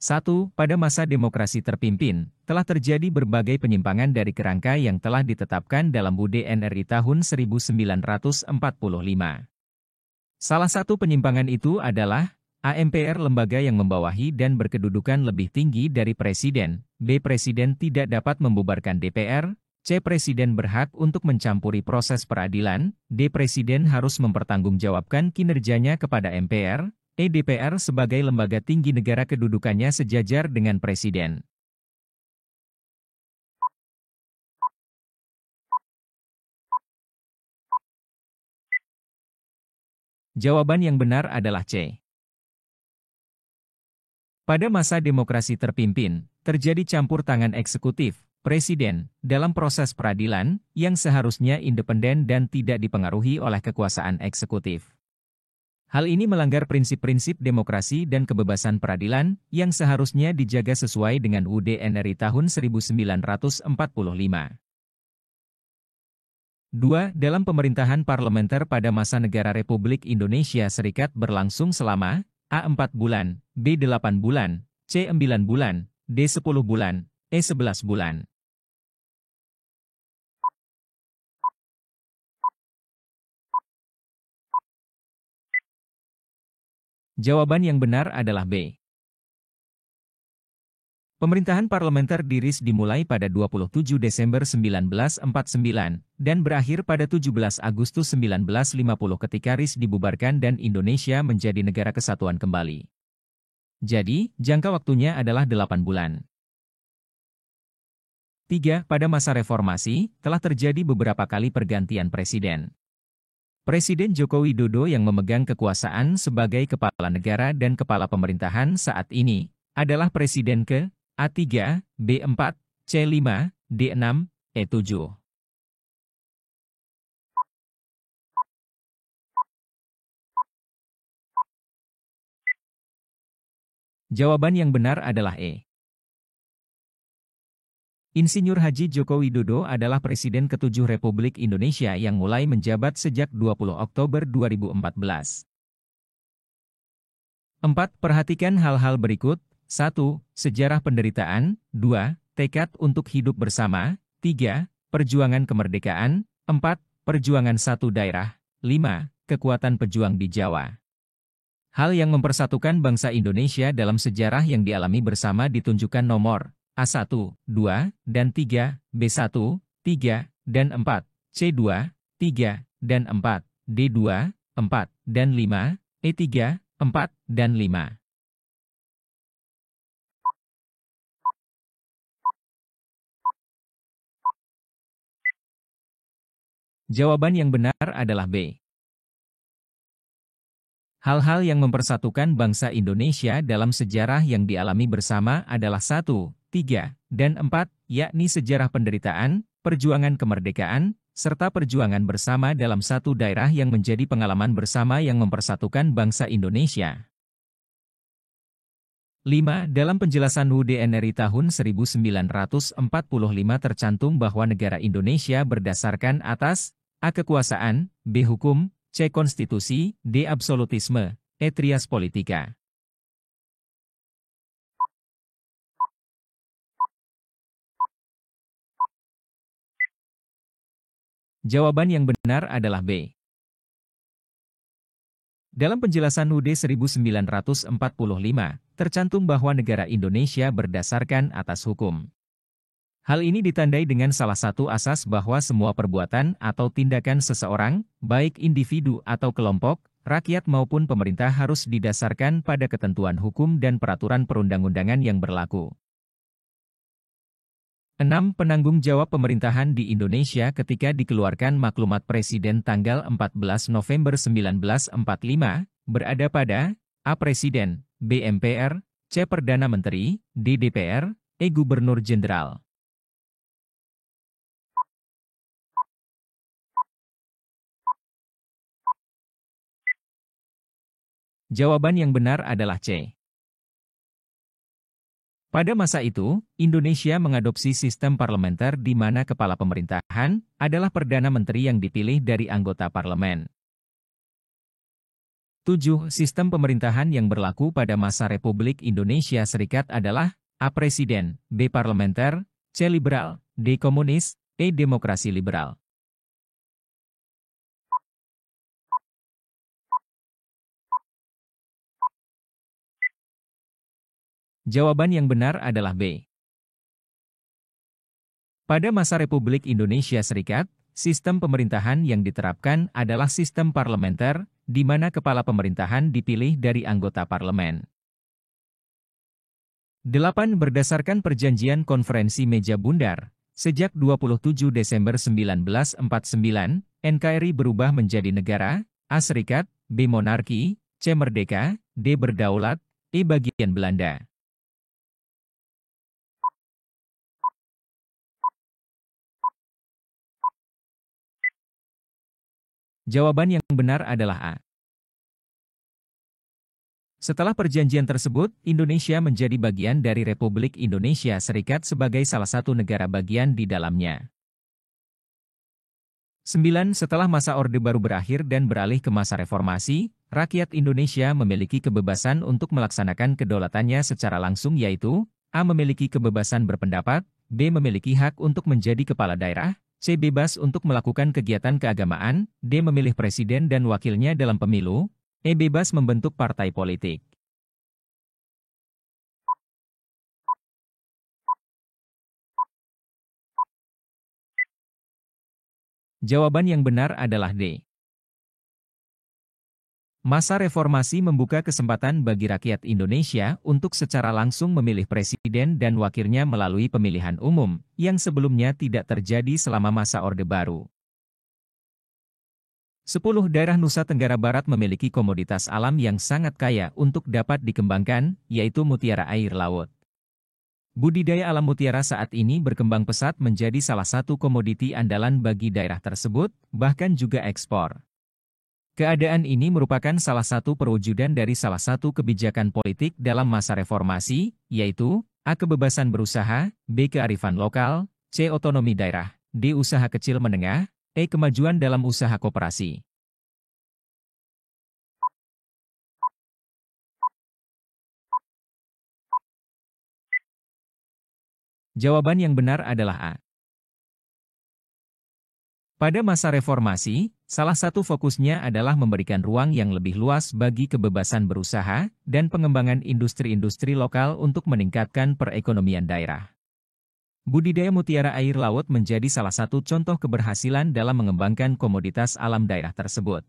1. Pada masa demokrasi terpimpin, telah terjadi berbagai penyimpangan dari kerangka yang telah ditetapkan dalam UUD NRI tahun 1945. Salah satu penyimpangan itu adalah A. MPR lembaga yang membawahi dan berkedudukan lebih tinggi dari Presiden. B. Presiden tidak dapat membubarkan DPR. C. Presiden berhak untuk mencampuri proses peradilan. D. Presiden harus mempertanggungjawabkan kinerjanya kepada MPR. E. DPR sebagai lembaga tinggi negara kedudukannya sejajar dengan Presiden. Jawaban yang benar adalah C. Pada masa demokrasi terpimpin, terjadi campur tangan eksekutif, Presiden, dalam proses peradilan, yang seharusnya independen dan tidak dipengaruhi oleh kekuasaan eksekutif. Hal ini melanggar prinsip-prinsip demokrasi dan kebebasan peradilan, yang seharusnya dijaga sesuai dengan UUD NRI tahun 1945. 2. Dalam pemerintahan parlementer pada masa negara Republik Indonesia Serikat berlangsung selama A. 4 bulan, B. 8 bulan, C. 9 bulan, D. 10 bulan, E. 11 bulan. Jawaban yang benar adalah B. Pemerintahan parlementer di RIS dimulai pada 27 Desember 1949 dan berakhir pada 17 Agustus 1950 ketika RIS dibubarkan dan Indonesia menjadi negara kesatuan kembali. Jadi, jangka waktunya adalah 8 bulan. 3. Pada masa reformasi, telah terjadi beberapa kali pergantian presiden. Presiden Joko Widodo yang memegang kekuasaan sebagai kepala negara dan kepala pemerintahan saat ini adalah Presiden ke A3, B4, C5, D6, E7. Jawaban yang benar adalah E. Insinyur Haji Joko Widodo adalah Presiden ke-7 Republik Indonesia yang mulai menjabat sejak 20 Oktober 2014. 4. Perhatikan hal-hal berikut. 1. Sejarah penderitaan. 2. Tekad untuk hidup bersama. 3. Perjuangan kemerdekaan. 4. Perjuangan satu daerah. 5. Kekuatan pejuang di Jawa. Hal yang mempersatukan bangsa Indonesia dalam sejarah yang dialami bersama ditunjukkan nomor A1, 2, dan 3, B1, 3, dan 4, C2, 3, dan 4, D2, 4, dan 5, E3, 4, dan 5. Jawaban yang benar adalah B. Hal-hal yang mempersatukan bangsa Indonesia dalam sejarah yang dialami bersama adalah 1, 3, dan 4, yakni sejarah penderitaan, perjuangan kemerdekaan, serta perjuangan bersama dalam satu daerah yang menjadi pengalaman bersama yang mempersatukan bangsa Indonesia. 5. Dalam penjelasan UUD NRI tahun 1945 tercantum bahwa negara Indonesia berdasarkan atas A. Kekuasaan, B. Hukum, C. Konstitusi, D. Absolutisme, E. Trias Politika. Jawaban yang benar adalah B. Dalam penjelasan UUD 1945, tercantum bahwa negara Indonesia berdasarkan atas hukum. Hal ini ditandai dengan salah satu asas bahwa semua perbuatan atau tindakan seseorang, baik individu atau kelompok, rakyat maupun pemerintah harus didasarkan pada ketentuan hukum dan peraturan perundang-undangan yang berlaku. 6. Penanggung jawab pemerintahan di Indonesia ketika dikeluarkan Maklumat Presiden tanggal 14 November 1945, berada pada A. Presiden, B. MPR, C. Perdana Menteri, D. DPR, E. Gubernur Jenderal. Jawaban yang benar adalah C. Pada masa itu, Indonesia mengadopsi sistem parlementer di mana kepala pemerintahan adalah Perdana Menteri yang dipilih dari anggota parlemen. 7. Sistem pemerintahan yang berlaku pada masa Republik Indonesia Serikat adalah A. Presiden, B. Parlementer, C. Liberal, D. Komunis, E. Demokrasi liberal. Jawaban yang benar adalah B. Pada masa Republik Indonesia Serikat, sistem pemerintahan yang diterapkan adalah sistem parlementer, di mana kepala pemerintahan dipilih dari anggota parlemen. 8. Berdasarkan perjanjian konferensi meja bundar, sejak 27 Desember 1949, NKRI berubah menjadi negara, A. Serikat, B. Monarki, C. Merdeka, D. Berdaulat, E. Bagian Belanda. Jawaban yang benar adalah A. Setelah perjanjian tersebut, Indonesia menjadi bagian dari Republik Indonesia Serikat sebagai salah satu negara bagian di dalamnya. 9. Setelah masa Orde Baru berakhir dan beralih ke masa reformasi, rakyat Indonesia memiliki kebebasan untuk melaksanakan kedaulatannya secara langsung yaitu, A. Memiliki kebebasan berpendapat, B. Memiliki hak untuk menjadi kepala daerah, C. Bebas untuk melakukan kegiatan keagamaan, D. Memilih presiden dan wakilnya dalam pemilu, E. Bebas membentuk partai politik. Jawaban yang benar adalah D. Masa reformasi membuka kesempatan bagi rakyat Indonesia untuk secara langsung memilih presiden dan wakilnya melalui pemilihan umum, yang sebelumnya tidak terjadi selama masa Orde Baru. 10. Daerah Nusa Tenggara Barat memiliki komoditas alam yang sangat kaya untuk dapat dikembangkan, yaitu mutiara air laut. Budidaya alam mutiara saat ini berkembang pesat menjadi salah satu komoditi andalan bagi daerah tersebut, bahkan juga ekspor. Keadaan ini merupakan salah satu perwujudan dari salah satu kebijakan politik dalam masa reformasi, yaitu A. Kebebasan berusaha, B. Kearifan lokal, C. Otonomi daerah, D. Usaha kecil menengah, E. Kemajuan dalam usaha koperasi. Jawaban yang benar adalah A. Pada masa reformasi, salah satu fokusnya adalah memberikan ruang yang lebih luas bagi kebebasan berusaha dan pengembangan industri-industri lokal untuk meningkatkan perekonomian daerah. Budidaya mutiara air laut menjadi salah satu contoh keberhasilan dalam mengembangkan komoditas alam daerah tersebut.